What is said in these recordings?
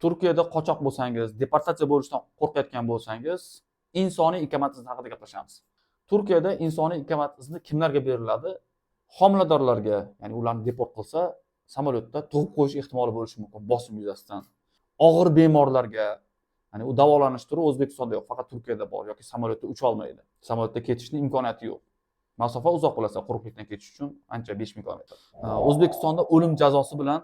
Turkiyada qochoq bo'lsangiz, deportatsiya bo'lishdan qo'rqayotgan bo'lsangiz, insoniy ikamat izni haqida gaplashamiz. Turkiyada insoniy ikamat izni kimlarga beriladi? Homiladorlarga, ya'ni ularni deport qilsa, samolyotda tug'ib qo'yish ehtimoli bo'lishi mumkin bosim yuzasidan. Og'ir bemorlarga, ya'ni u davolanish turi O'zbekistonda yo'q, faqat Turkiyada bor yoki samolyotda ucha olmaydi. Samolyotda ketishning imkoniyati yo'q. Masofa uzoq bo'lsa, quruqlikdan ketish uchun ancha 5000 kilometr. O'zbekistonda o'lim jazosi bilan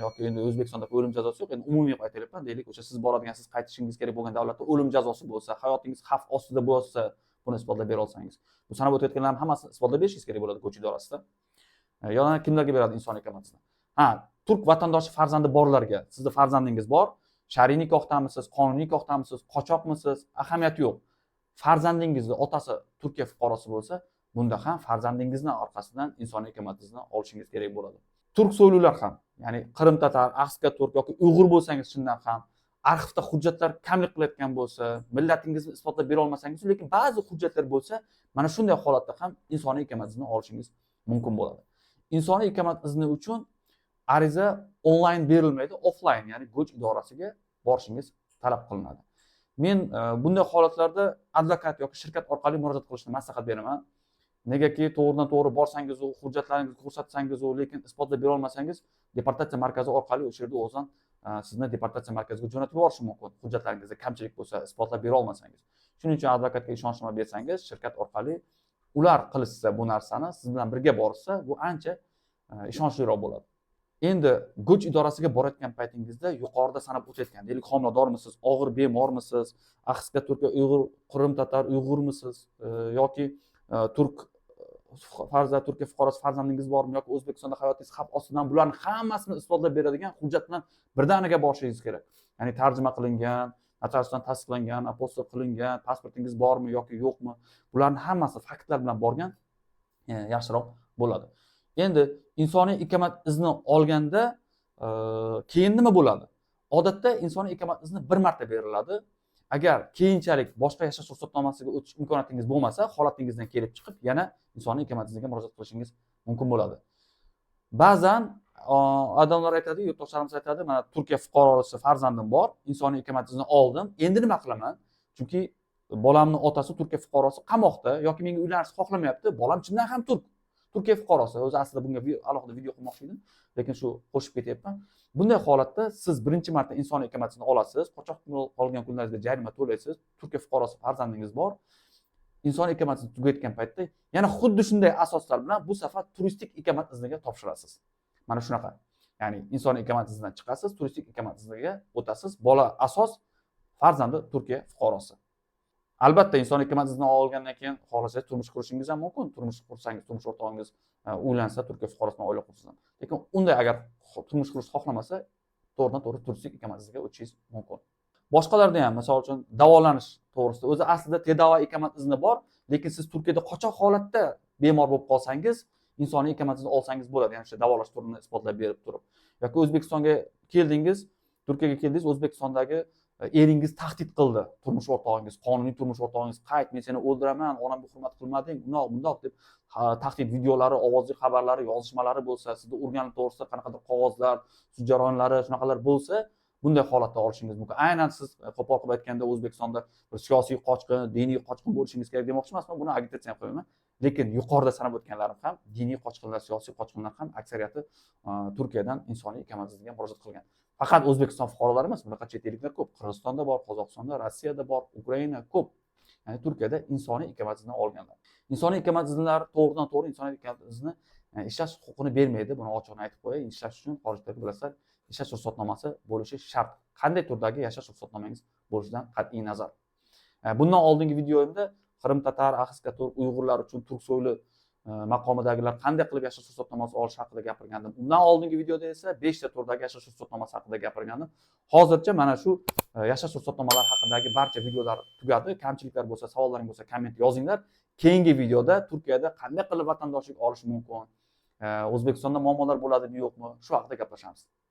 yoki endi O'zbekistonda o'lim jazosi yo'q, endi umumiy aytyapman, deylik, o'sha siz boradigan, siz qaytishingiz kerak bo'lgan davlatda o'lim jazosi bo'lsa, hayotingiz xavf ostida bo'lsa, buni isbotlab bera olsangiz, bu sanab o'tayotganlarning hammasini isbotlab berishingiz kerak bo'ladi ko'cha idorasida. Yana kimlarga beradi insoniy ikamat izni? Turk vatandoshi farzandi borlarga. Sizning farzandingiz bor, shar'iy nikohdamisiz, qonuniy nikohdamisiz, qochoqmisiz, ahamiyati yo'q. Farzandingizni otasi Turkiya fuqarosi bo'lsa, bunda ham farzandingizni orqasidan insoniy ikamat izni olishingiz kerak bo'ladi. Turk so'ylular ham, ya'ni Qrim tatar, Axska turk yoki Uyg'ur bo'lsangiz shundan ham, arxivda hujjatlar kamlik qilayotgan bo'lsa, millatingizni isbotlab bera olmasangiz, lekin ba'zi hujjatlar bo'lsa, mana shunday holatda ham insoniy ikamat izni olishingiz mumkin bo'ladi. Insoniy ikamat izni uchun ariza onlayn berilmaydi, offlayn, ya'ni go'ch idorasiga borishingiz talab qilinadi. Men bunday holatlarda advokat yoki shirkat orqali murojaat qilishni maslahat beraman. Negaki to'g'ridan-to'g'ri borsangiz, hujjatlaringizni ko'rsatsangiz, lekin isbotlab bera olmasangiz, deportatsiya markazi orqali o'sha yerda o'zdan sizni deportatsiya markaziga jo'natib yuborishi mumkin. Hujjatlaringizda kamchilik bo'lsa, isbotlab bera olmasangiz. Shuning uchun advokatga ishonchnoma bersangiz, shirkat orqali ular qilishsa bu narsani, siz bilan birga borsa, bu ancha ishonchliroq bo'ladi. Endi go'ch idorasiga borayotgan paytingizda yuqorida sanab o'tayotgan, deylik, homiladormisiz, og'ir bemormisiz, Axska Turkiya, Uyg'ur, Qrim tatar, Uyg'urmisiz yoki turk Turkiya fuqarosi farzandingiz bormi yoki O'zbekistonda hayotingiz xavf ostidan, bularni hammasini isbotlab beradigan hujjat bilan birdaniga borishingiz kerak. Ya'ni tarjima qilingan, notariusdan tasdiqlangan, apostil qilingan, pasportingiz bormi yoki yo'qmi, bularning hammasi faktlar bilan borgan yaxshiroq bo'ladi. Endi insoniy ikamat izni olganda keyin nima bo'ladi? Odatda insoniy ikamat izni bir marta beriladi. Agar keyinchalik boshqa yashash ruxsatnomasiga o'tish imkoniyatingiz bo'lmasa, holatingizdan kelib chiqib yana insoniy ikamat izniga murojaat qilishingiz mumkin bo'ladi. Ba'zan odamlar aytadi, yurtdoshlarimiz aytadi, mana Turkiya fuqarosi farzandim bor, insoniy ikamat izni oldim, endi nima qilaman? Chunki bolamning otasi Turkiya fuqarosi qamoqda yoki menga uylanishni xohlamayapti, bolam chindan ham Turkiya fuqarosi. O'zi aslida bunga alohida video qilmoqchi edim, lekin shu qo'shib ketyapman. Bunday holatda siz birinchi marta insoniy ikamat izni olasiz, qochoq qolgan kunlaringizda jarima to'laysiz, Turkiya fuqarosi farzandingiz bor. Insoniy ikamat izni tugatgan paytda yana xuddi shunday asoslar bilan bu safar turistik ikamat izniga topshirasiz. Mana shunaqa. Ya'ni insoniy ikamat iznidan chiqasiz, turistik ikamat izniga o'tasiz. Bola asos farzandi Turkiya fuqarosi. Albatta, insoniy ikamat izni olgandan keyin xohlasangiz turmush qurishingiz ham mumkin. Turmush qursangiz, turmush o'rtog'ingiz uylansa, Turkiya fuqarosidan oila qursangiz. Lekin unday agar turmush qurishni xohlamasa, to'g'ridan-to'g'ri turistik ikamat izniga o'tishingiz mumkin. Boshqalarda ham, masalan uchun, davolanish to'g'risida o'zi aslida tedava ikamat izni bor, lekin siz Turkiyada qochoq holatda bemor bo'lib qolsangiz, insoniy ikamat izni olsangiz bo'ladi, ya'ni o'sha davolash turini isbotlab berib turib. Yoki O'zbekistonga keldingiz, Turkiyaga keldingiz, O'zbekistondagi eringiz tahdid qildi, turmush o'rtog'ingiz, qonuniy turmush o'rtog'ingiz, qayt, men seni o'ldiraman, onamga hurmat qilmading, bundoq deb tahdid videolari, ovozli xabarlari, yozishmalari bo'lsa, sizda urganlik to'g'risida qanaqadir qog'ozlar, sud jarayonlari, shunaqalar bo'lsa, bunday holatda olishingiz mumkin. Aynan siz qo'pol qilib aytganda O'zbekistonda bir siyosiy qochqin, diniy qochqin bo'lishingiz kerak demoqchi emasman, buni agitatsiya qilmayman. Lekin yuqorida sanab o'tganlarim ham diniy qochqinlar, siyosiy qochqinlar ham aksariyati Turkiyadan insoniy ikamat izniga murojaat qilgan. Faqat O'zbekiston fuqarolari emas, bunaqa chet elliklar ko'p. Qirg'izistonda bor, Qozog'istonda, Rossiyada bor, Ukraina ko'p. Ya'ni Turkiyada insoniy ikamat izni olganlar. Insoniy ikamat iznlari to'g'ridan-to'g'ri insoniy ikamat izni ishlash huquqini bermaydi. Buni ochiqni aytib qo'yay. Ishlash uchun xorijdagi bilasizlar, ishlash ruxsatnomasi bo'lishi shart. Qanday turdagi yashash ruxsatnomangiz bo'lishidan qat'iy nazar. Bundan oldingi videoimda Qrim tatar, Axska turk, Uyg'urlar uchun turk so'yli maqomidagilar qanday qilib yashash ruxsatnomasi olish haqida gapirgandim. Undan oldingi videoda esa 5 ta turdagi yashash ruxsatnomasi haqida gapirgandim. Hozircha mana shu yashash ruxsatnomalari haqidagi barcha videolar tugadi. Kamchiliklar bo'lsa, savollaring bo'lsa, komment yozinglar. Keyingi videoda Turkiyada qanday qilib vatandoshlik olish mumkin, O'zbekistonda muammolar bo'ladimi, yo'qmi, shu haqida gaplashamiz.